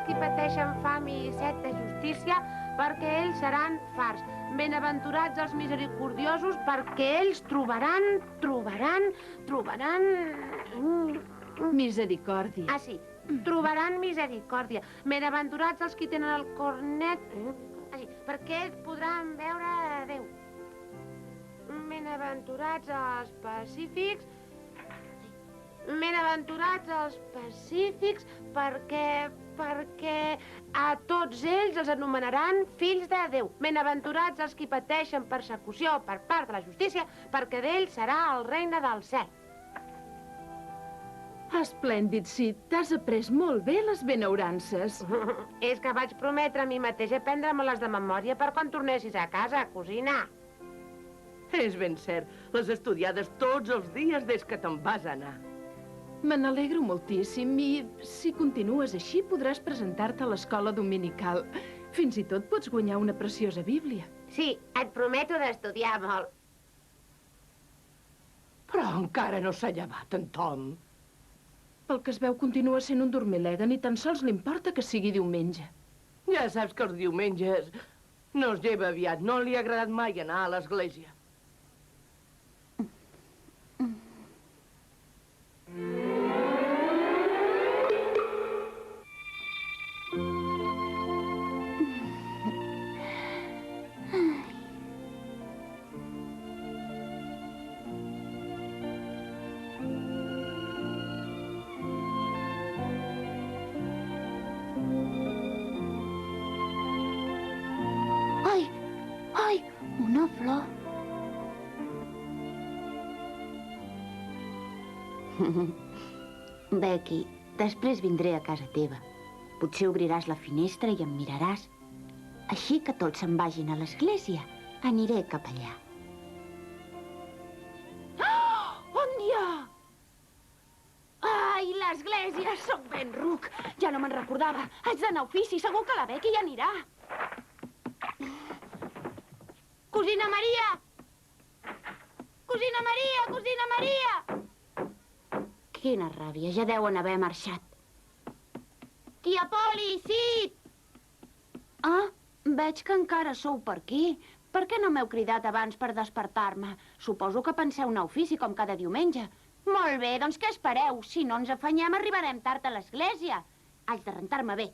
qui pateixen fam i set de justícia, perquè ells seran farts. Benaventurats els misericordiosos, perquè ells trobaran... Misericòrdia. Ah, sí, trobaran misericòrdia. Benaventurats els qui tenen el cor net, perquè ells podran veure Déu. Benaventurats els pacífics, perquè a tots ells els anomenaran fills de Déu. Benaventurats els qui pateixen persecució per part de la justícia, perquè d'ells serà el regne del cel. Esplèndid, Sid. T'has après molt bé les benaurances. És que vaig prometre a mi mateix aprendre-me-les de memòria per quan tornessis a casa, cosina. És ben cert. Les estudiades tots els dies des que te'n vas anar. Me n'alegro moltíssim i, si continues així, podràs presentar-te a l'escola dominical. Fins i tot pots guanyar una preciosa bíblia. Sí, et prometo d'estudiar molt. Però encara no s'ha llevat, en Tom. Pel que es veu, continua sent un dormilega, ni tan sols li importa que sigui diumenge. Ja saps que els diumenges no es lleva aviat. No li ha agradat mai anar a l'església. Ai, una flor. Becky, després vindré a casa teva. Potser obriràs la finestra i em miraràs. Així que tots se'n vagin a l'església, aniré cap allà. Oh, on hi ha? Ai, l'església! Soc ben ruc. Ja no me'n recordava. Haig d'anar a ofici. Segur que la Becky hi anirà. Cosina Maria! Cosina Maria! Cosina Maria! Quina ràbia. Ja deuen haver marxat. Tia Poli, sí! Ah, veig que encara sou per aquí. Per què no m'heu cridat abans per despertar-me? Suposo que penseu anar a ofici com cada diumenge. Molt bé, doncs què espereu? Si no ens afanyem, arribarem tard a l'església. Haig de rentar-me bé.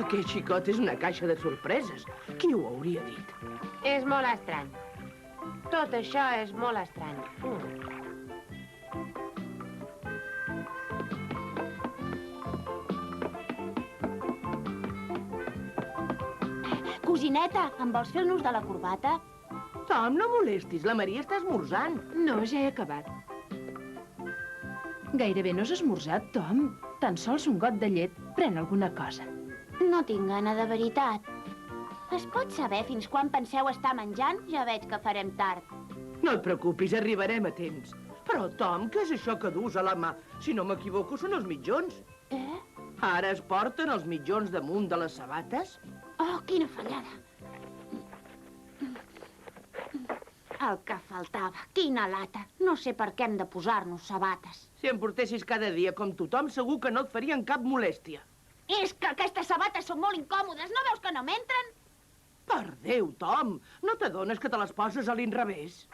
Aquest xicot és una caixa de sorpreses. Qui ho hauria dit? És molt estrany. Tot això és molt estrany. Cosineta, em vols fer el nus de la corbata? Tom, no molestis. La Maria està esmorzant. No, ja he acabat. Gairebé no has esmorzat, Tom. Tan sols un got de llet. Pren alguna cosa. No tinc gana de veritat. Es pot saber fins quan penseu estar menjant? Ja veig que farem tard. No et preocupis, arribarem a temps. Però, Tom, què és això que dus a la mà? Si no m'equivoco, són els mitjons. Ara es porten els mitjons damunt de les sabates? Oh, quina fallada. El que faltava. Quina lata. No sé per què hem de posar-nos sabates. Si em portessis cada dia com tothom, segur que no et farien cap molèstia. És que aquestes sabates són molt incòmodes. No veus que no m'entren? Per Déu, Tom, no t'adones que te les poses a l'inrevés?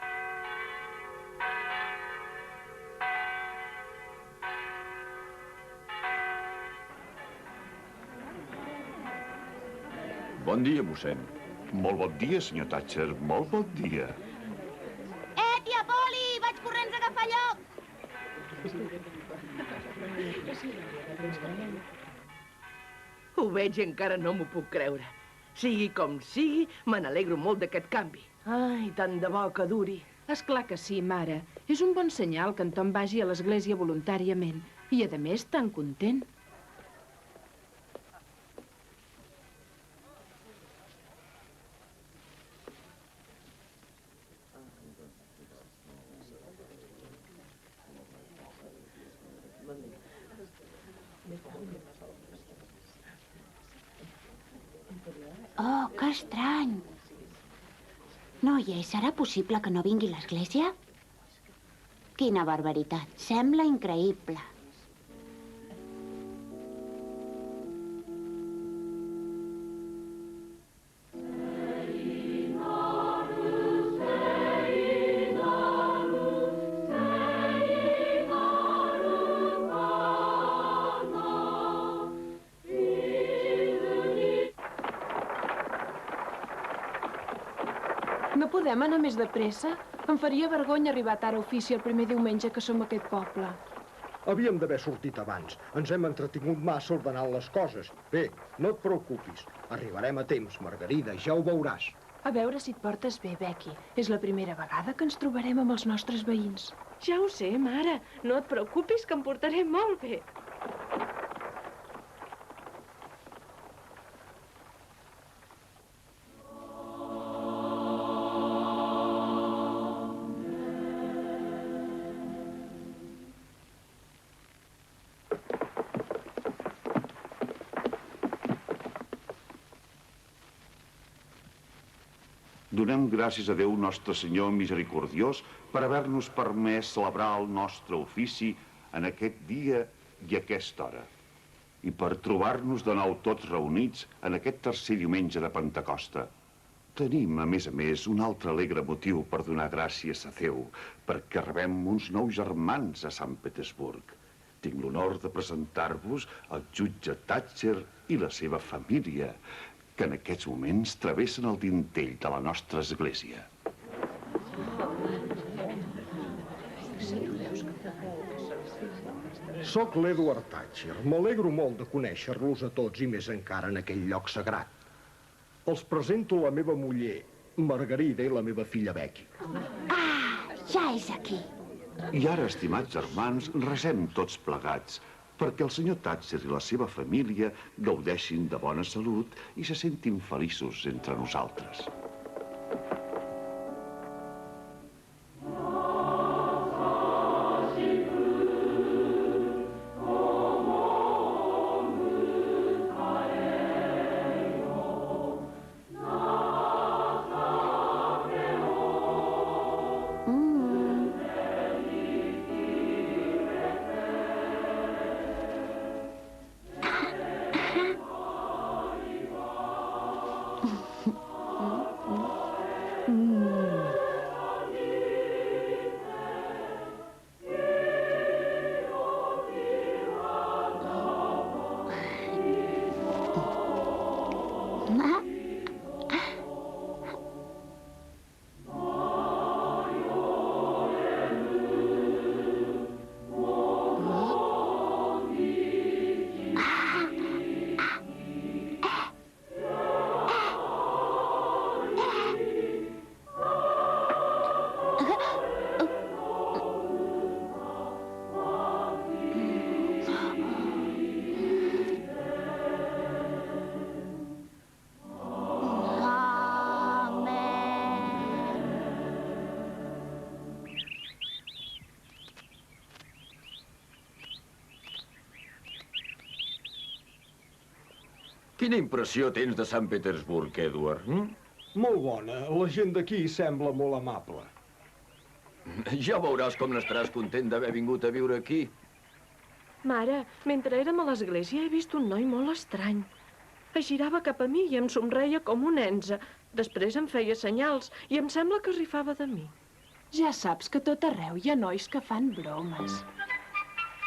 Bon dia, mossèn. Molt bon dia, senyor Thatcher. Molt bon dia. Tia Poli! Vaig corrents a agafar lloc! Ho veig i encara no m'ho puc creure. Sigui com sigui, me n'alegro molt d'aquest canvi. Ai, tant de bo que duri. És clar que sí, mare. És un bon senyal que en Tom vagi a l'església voluntàriament. I, a més, tan content. Oh, que estrany. Noies, serà possible que no vingui a l'església? Quina barbaritat. Sembla increïble. No podem anar més de pressa? Em faria vergonya arribar tard a ofici el primer diumenge que som a aquest poble. Havíem d'haver sortit abans. Ens hem entretingut massa ordenant les coses. Bé, no et preocupis. Arribarem a temps, Margarida, ja ho veuràs. A veure si et portes bé, Becky. És la primera vegada que ens trobarem amb els nostres veïns. Ja ho sé, mare. No et preocupis, que em portaré molt bé. Donem gràcies a Déu Nostre Senyor Misericordiós per haver-nos permès celebrar el nostre ofici en aquest dia i a aquesta hora. I per trobar-nos de nou tots reunits en aquest tercer diumenge de Pentecosta. Tenim, a més, un altre alegre motiu per donar gràcies a Déu, perquè rebem uns nous germans a Sant Petersburg. Tinc l'honor de presentar-vos al jutge Thatcher i la seva família, que en aquests moments travessen el dintell de la nostra església. Soc l'Edward Thatcher. M'alegro molt de conèixer-los a tots i més encara en aquell lloc sagrat. Els presento la meva muller, Margarida, i la meva filla Becky. Ah, ja és aquí. I ara, estimats germans, resem tots plegats, perquè el senyor Thatcher i la seva família gaudeixin de bona salut i se sentin feliços entre nosaltres. Quina impressió tens de Sant Petersburg, Edward? Molt bona. La gent d'aquí sembla molt amable. Ja veuràs com n'estaràs content d'haver vingut a viure aquí. Mare, mentre érem a l'església he vist un noi molt estrany. Es girava cap a mi i em somreia com un enze. Després em feia senyals i em sembla que es rifava de mi. Ja saps que a tot arreu hi ha nois que fan bromes.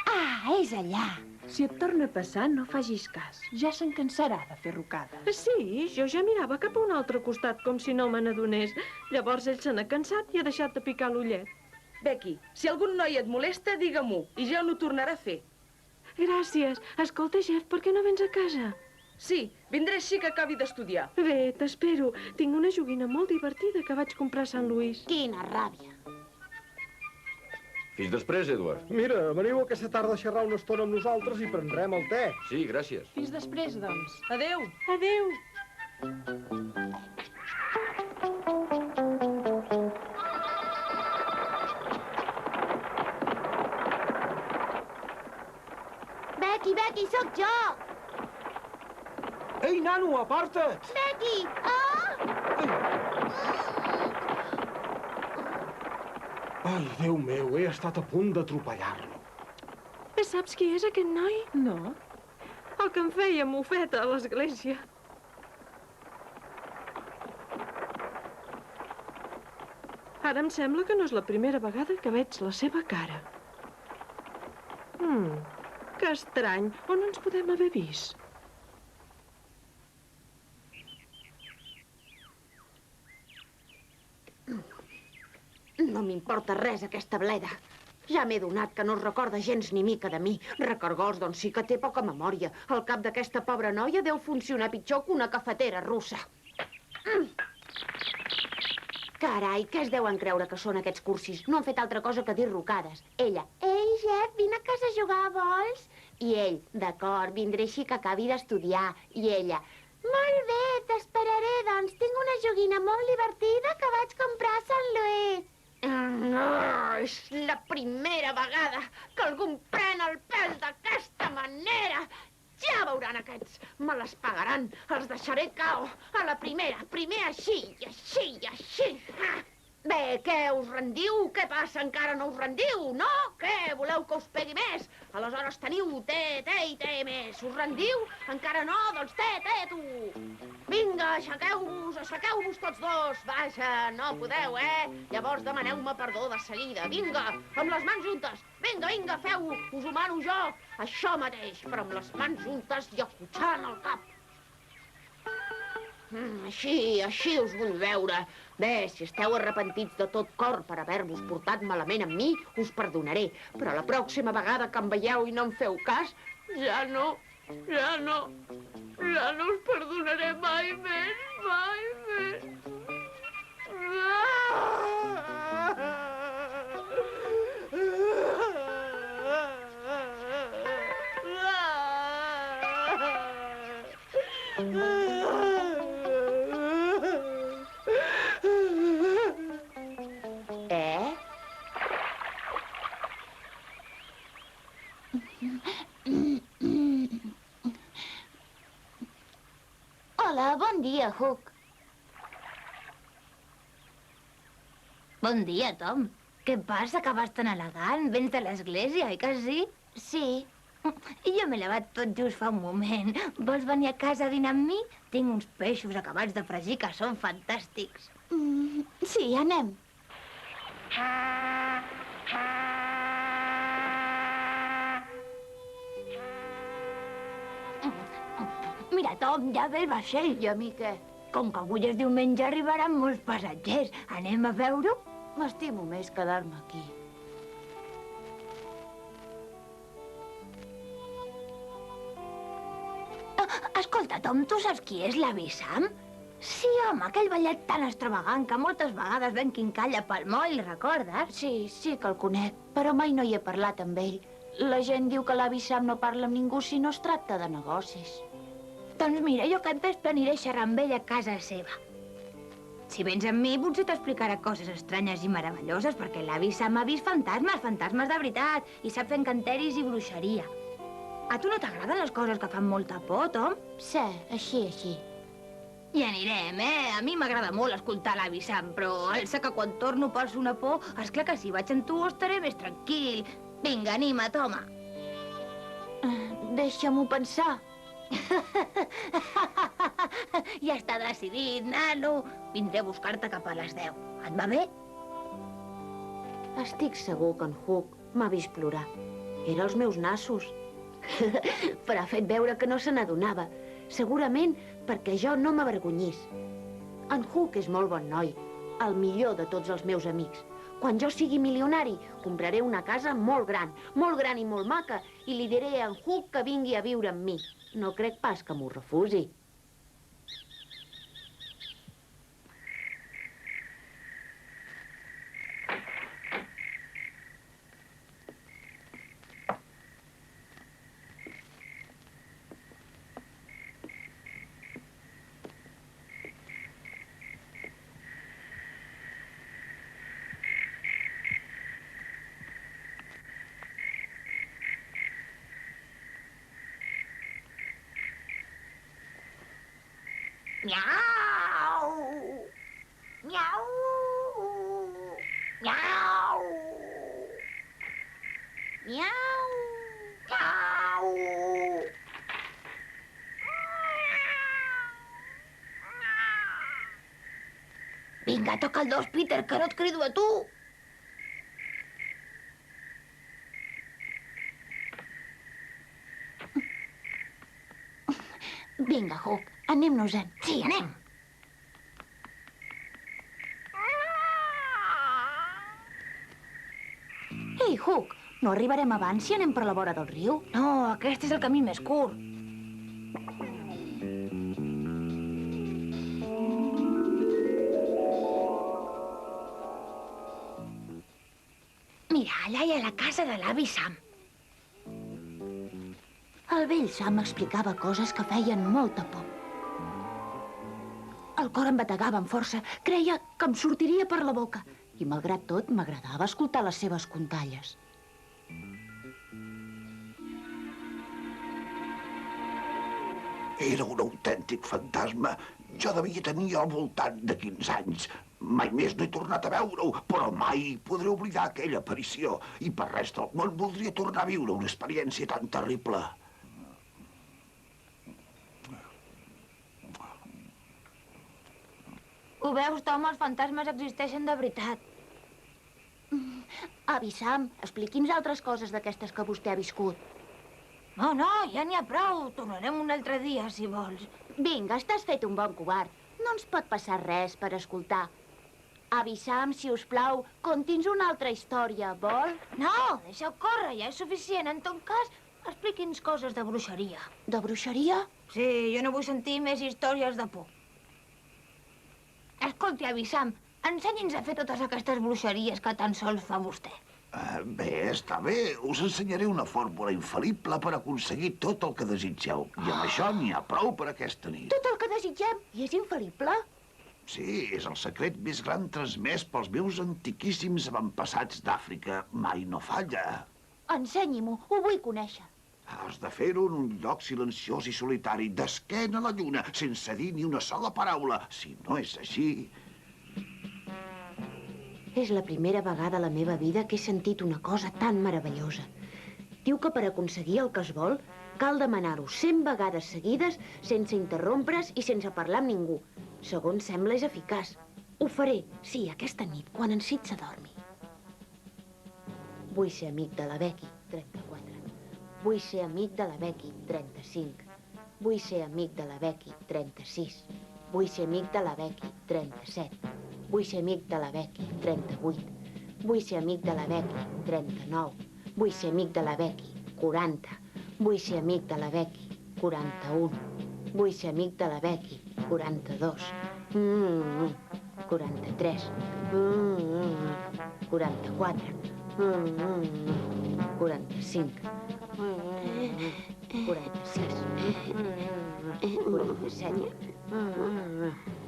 Ah, és allà. Si et torna a passar, no facis cas. Ja se'n cansarà de fer rucades. Sí, jo ja mirava cap a un altre costat, com si no me n'adonés. Llavors ell se n'ha cansat i ha deixat de picar l'ullet. Becky, si algun noi et molesta, digue-m'ho, i ja no ho tornarà a fer. Gràcies. Escolta, Jeff, per què no vens a casa? Sí, vindré així que acabi d'estudiar. Bé, t'espero. Tinc una joguina molt divertida que vaig comprar a Sant Lluís. Quina ràbia. Fins després, Edward. Mira, veniu aquesta tarda a xerrar una estona amb nosaltres i prendrem el te. Sí, gràcies. Fins després, doncs. Adéu. Adéu. Becky, sóc jo! Ei, nano, aparta't! Becky! Ah! Ai, Déu meu, he estat a punt d'atropellar-lo. Saps qui és aquest noi? No? El que em feia mofeta a l'església. Ara em sembla que no és la primera vegada que veig la seva cara. Que estrany. On ens podem haver vist? No m'importa res, aquesta bleda. Ja m'he donat que no es recorda gens ni mica de mi. Recargols, doncs sí que té poca memòria. El cap d'aquesta pobra noia deu funcionar pitjor que una cafetera russa. Carai, què es deuen creure que són aquests cursis? No han fet altra cosa que dir rocades. Ella, ei, Jep, vine a casa a jugar, vols? I ell, d'acord, vindré així que acabi d'estudiar. I ella, molt bé, t'esperaré, doncs. Tinc una joguina molt divertida que vaig comprar a Sant Lluís. És la primera vegada que algú em pren el pèl d'aquesta manera. Ja veuran aquests. Me les pagaran. Els deixaré cao. A la primera. Primer així, i així, i així. Bé, què, us rendiu? Què passa? Encara no us rendiu, no? Què? Voleu que us pegui més? Aleshores teniu té i té més. Us rendiu? Encara no? Doncs té, tu. Vinga, aixequeu-vos tots dos. Vaja, no podeu, Llavors demaneu-me perdó de seguida. Vinga, amb les mans juntes. Vinga, feu-ho. Us ho mano jo. Això mateix, però amb les mans juntes i acotxant el cap. Així us vull veure. Bé, si esteu arrepentits de tot cor per haver-vos portat malament amb mi, us perdonaré. Però la pròxima vegada que em veieu i no em feu cas, ja no us perdonaré mai més, mai més. Hola, bon dia, Hook. Bon dia, Tom. Què passa, que vas tan elegant? Vens de l'església, oi que sí? Sí. Jo m'he llevat tot just fa un moment. Vols venir a casa a dinar amb mi? Tinc uns peixos acabats de fregir que són fantàstics. Sí, anem. Mira, Tom, ja ve el vaixell. I a mi què? Com que avui és diumenge, arribaran molts passatgers. Anem a veure-ho? M'estimo més quedar-me aquí. Escolta, Tom, tu saps qui és l'avi Sam? Sí, home, aquell ballet tan extravagant que moltes vegades ven quincalla pel moll, recordes? Sí que el conec, però mai no hi he parlat amb ell. La gent diu que l'avi Sam no parla amb ningú si no es tracta de negocis. Doncs mira, jo aquest vespre aniré a xerrar amb ell a casa seva. Si vens amb mi, potser t'explicarà coses estranyes i meravelloses, perquè l'avi Sam ha vist fantasmes de veritat, i sap fer encanteris i bruixeria. A tu no t'agraden les coses que fan molta por, Tom? Sí, així. Hi anirem, A mi m'agrada molt escoltar l'avi Sam, però alça que quan torno passo una por, esclar que si vaig amb tu estaré més tranquil. Vinga, anima't, home. Deixa-m'ho pensar. Ja està decidit, nano. Vindré a buscar-te cap a les 10. Et va bé? Estic segur que en Hook m'ha vist plorar. Era els meus nassos. Però ha fet veure que no se n'adonava. Segurament perquè jo no m'avergonyís. En Hook és molt bon noi, el millor de tots els meus amics. Quan jo sigui milionari, compraré una casa molt gran i molt maca, i li diré a en Hook que vingui a viure amb mi. No crec pas que m'ho refusi. Miau! Miau! Miau! Miau! Vinga, toca el 2, Peter, que no et crido a tu. Vinga, Hook, anem-nos-en. Sí, anem. Ei, Hook, no arribarem abans si anem per la vora del riu? No, aquest és el camí més curt. Mira, allà hi ha la casa de l'avi Sam. El vell Sam explicava coses que feien molta por. El cor em bategava amb força. Creia que em sortiria per la boca. I, malgrat tot, m'agradava escoltar les seves contalles. Era un autèntic fantasma. Jo devia tenir al voltant de 15 anys. Mai més no he tornat a veure-ho, però mai podré oblidar aquella aparició. I per res del món voldria tornar a viure una experiència tan terrible. Ho veus, Tom? Els fantasmes existeixen de veritat. Avi Sam, expliqui'ns altres coses d'aquestes que vostè ha viscut. No, ja n'hi ha prou. Tornarem un altre dia, si vols. Vinga, estàs fet un bon covard. No ens pot passar res per escoltar. Avi Sam, si us plau, conti'ns una altra història, vol? No, deixa-ho córrer, ja és suficient. En tot cas, expliqui'ns coses de bruixeria. De bruixeria? Sí, jo no vull sentir més històries de por. Escolti, avi Sam, ensenyi'ns a fer totes aquestes bruixeries que tan sols fa vostè. Bé, està bé. Us ensenyaré una fórmula infal·lible per aconseguir tot el que desitgeu. I amb això n'hi ha prou per aquesta nit. Tot el que desitgem? I és infal·lible? Sí, és el secret més gran transmès pels meus antiquíssims avantpassats d'Àfrica. Mai no falla. Ensenyi-m'ho, ho vull conèixer. Has de fer-ho en un lloc silenciós i solitari, d'esquena a la lluna, sense dir ni una sola paraula. Si no és així... És la primera vegada a la meva vida que he sentit una cosa tan meravellosa. Diu que per aconseguir el que es vol, cal demanar-ho 100 vegades seguides, sense interrompre's i sense parlar amb ningú. Segons sembla, és eficaç. Ho faré, sí, aquesta nit, quan en Sid s'adormi. Vull ser amic de la Becky, 34. Vull ser amic de la Becky, 35. Vull ser amic de la Becky, 36. Vull ser amic de la Becky, 37. Vull ser amic de la Becky, 38. Vull ser amic de la Becky, 39. Vull ser amic de la Becky, 40. Vull ser amic de la Becky, 41. Vull ser amic de la Becky, 42. 43. 44. 45. 46. 47.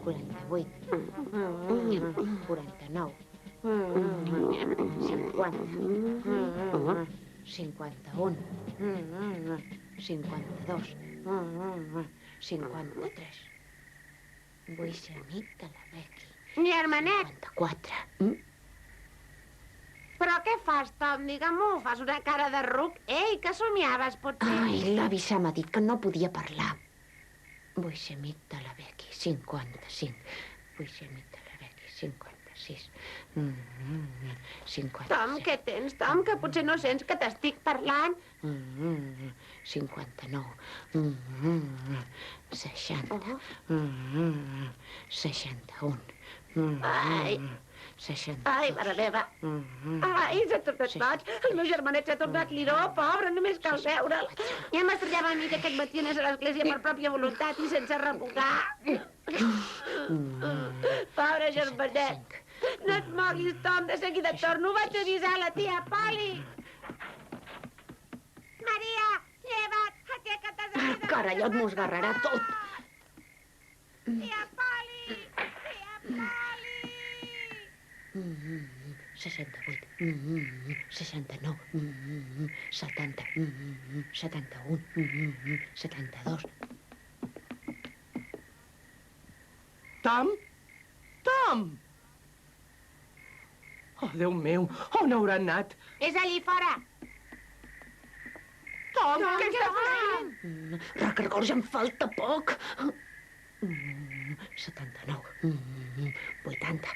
48. 49. 50. 51. 52. 53. Vull ser amic de la Becky. Germanet! 54. Però què fas, Tom? Digue-m'ho, fas una cara de ruc. Ei, què somiaves, potser? Ai, l'avi Sam m'ha dit que no podia parlar. Vull ser amic de la Becky, 55. Vull ser amic de la Becky, 56. 57. Tom, què tens, Tom? Que potser no sents que t'estic parlant? 59. 60. 61. Ai. 60. Ai, mare meva. Ai, s'ha tornat boig. El meu germanet s'ha tornat liró, pobre, només cal veure'l. Ja m'estranyava a mi que aquest matí anés a l'església per pròpia voluntat i sense revocar. Pobre germanet. No et moguis, Tom, de seguida torno. Vaig avisar la tia Polly. Maria, lleva't, aixeca't de seguida. Carallot, m'ho esgarrarà tot. Tia Polly, tia Polly. 68, 69, 70, 71, 72. Tom? Tom! Oh, Déu meu, on haurà anat? És allí fora. Tom, què estàs fent? Recargols, em falta poc. 79, 80,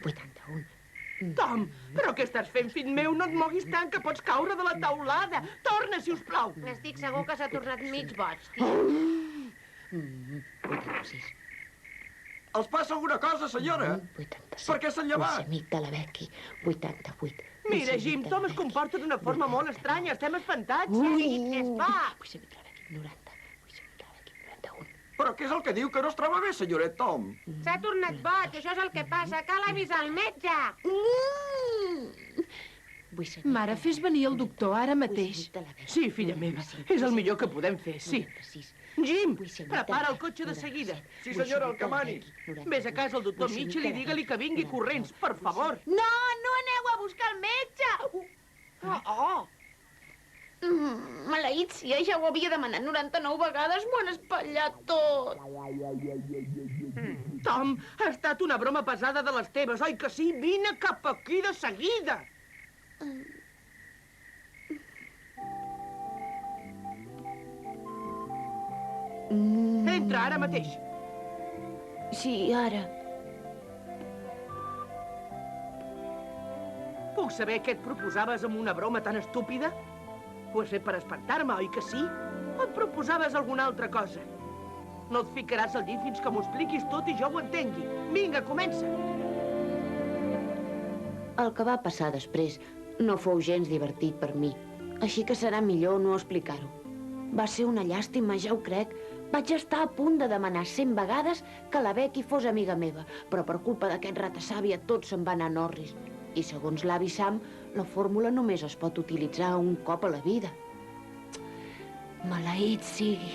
81. Tom, però què estàs fent, fill meu? No et moguis tant, que pots caure de la taulada. Torna, si us plau. Estic segur que s'ha tornat mig boig, tio. 86. Els passa alguna cosa, senyora? 87. Per què s'han llevat? Vull ser amic de la Becky. 88. Mira, Jim, Tom es comporta d'una forma molt estranya. Estem espantats. Què es fa? Vull ser amic de la Becky. 90. Vull ser amic de la Becky. 91. Però què és el que diu que no es troba bé, senyoret Tom? S'ha tornat boig, això és el que passa. Cal avisar el metge. Vull ser Mare, fes venir el doctor ara mateix. Sí, filla meva, és el millor que podem fer, sí. 96. Jim, prepara el cotxe de seguida. Sí, senyora, el que mani. Vés a casa al doctor Mitchell i digue-li que vingui corrents, per favor. No, no aneu a buscar el metge! Maleït, ja ho havia demanat 99 vegades, m'ho han espatllat tot. Tom, ha estat una broma pesada de les teves, oi que sí? Vine cap aquí de seguida. Entra, ara mateix. Sí, ara. Puc saber què et proposaves amb una broma tan estúpida? Ho has fet per espantar-me, oi que sí? O et proposaves alguna altra cosa? No et ficaràs al llit fins que m'ho expliquis tot i jo ho entengui. Vinga, comença. El que va passar després no fou gens divertit per mi, així que serà millor no explicar-ho. Va ser una llàstima, ja ho crec. Vaig estar a punt de demanar 100 vegades que la Becky fos amiga meva, però per culpa d'aquest ratasàvia tot se'n va anar a Norris. I segons l'avi Sam, la fórmula només es pot utilitzar un cop a la vida. Maleït sigui.